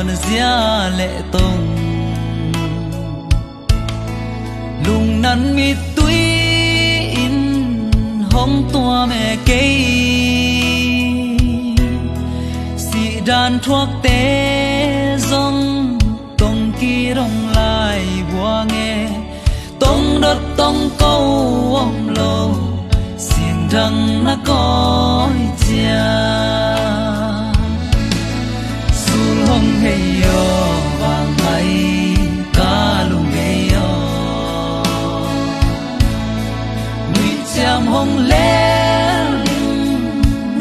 na zia lệ tông lùng nắn mi túi in hong tua mẹ cây si đàn thuốc té dòng tông kỳ rong lại bùa nghe tông đất tông câu om lâu xiên răng na coi chia sul hong hey yo vàng hay ca lung hey yo nuôi chạm hong lẽ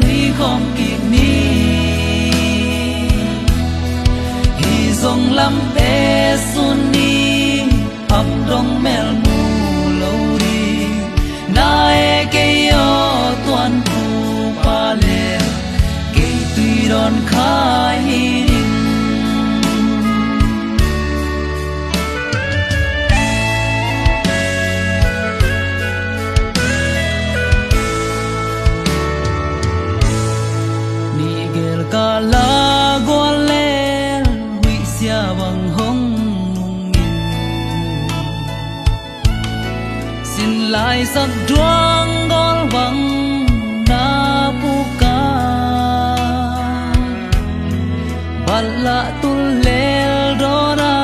nuôi không kịp ni hi dòng lắm bé xuân ni hấp đông mel mu lâu đi nae ke yo tuan pu pa le ke tui don khai hin ni gel ka la gol le hui sia bang hong lại sắc đoan gol vang na puka bala tu lel dora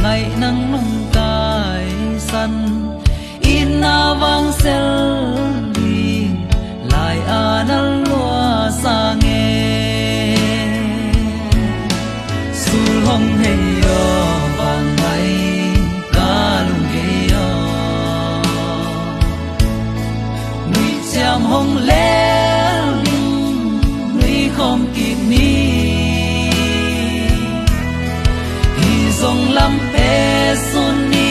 ngày nắng nung cay san ina vang sel đi lại anal lua sang nghe sul hong hey yo vang ngày ca lung hey yo chạm hong lẽ nuôi không kịp ni hi dòng lắm bé xuân ni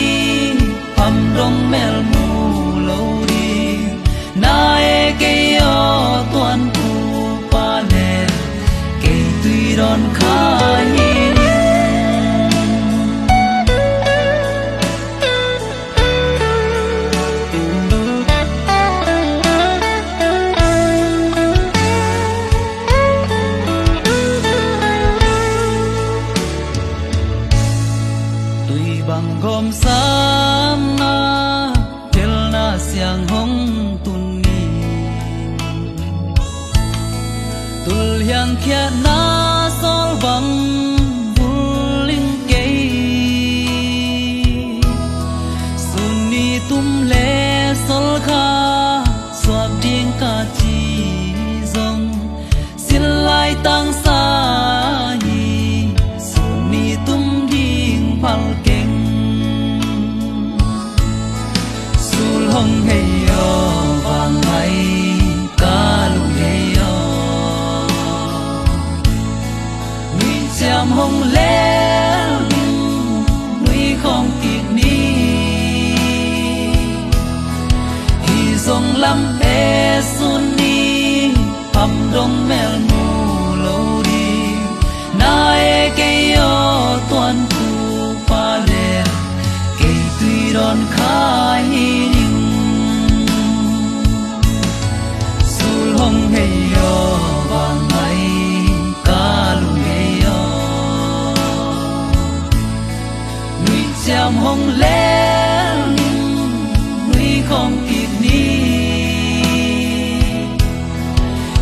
hầm đông mel mu lâu đi nae ke yo tuan pu pa le ke tui don khai bằng gom sam na tel na siang hong tun ni tul hiang kia na sol bang buling kei sunni tum le sol kha swap ding ka chi zong sil lai tang sa hi sunni tum ding pal hong hey yo vàng hay ca lung hey yo nuôi chạm hong lẽ nuôi không kịp ni hi dòng lắm bé xuân ni hầm đông mel mu lâu đi nae ke yo tuan pu pa le ke tui don khai hong hey yo vàng hay ca lung hey yo nuôi chạm hong lẽ nuôi không kịp ni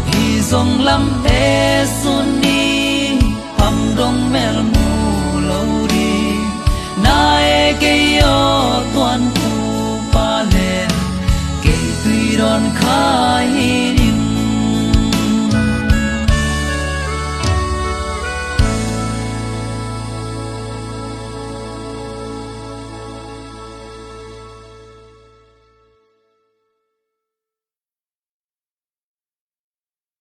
hi dòng lắm bé xuân ni hầm đông mel mu lâu đi nae ke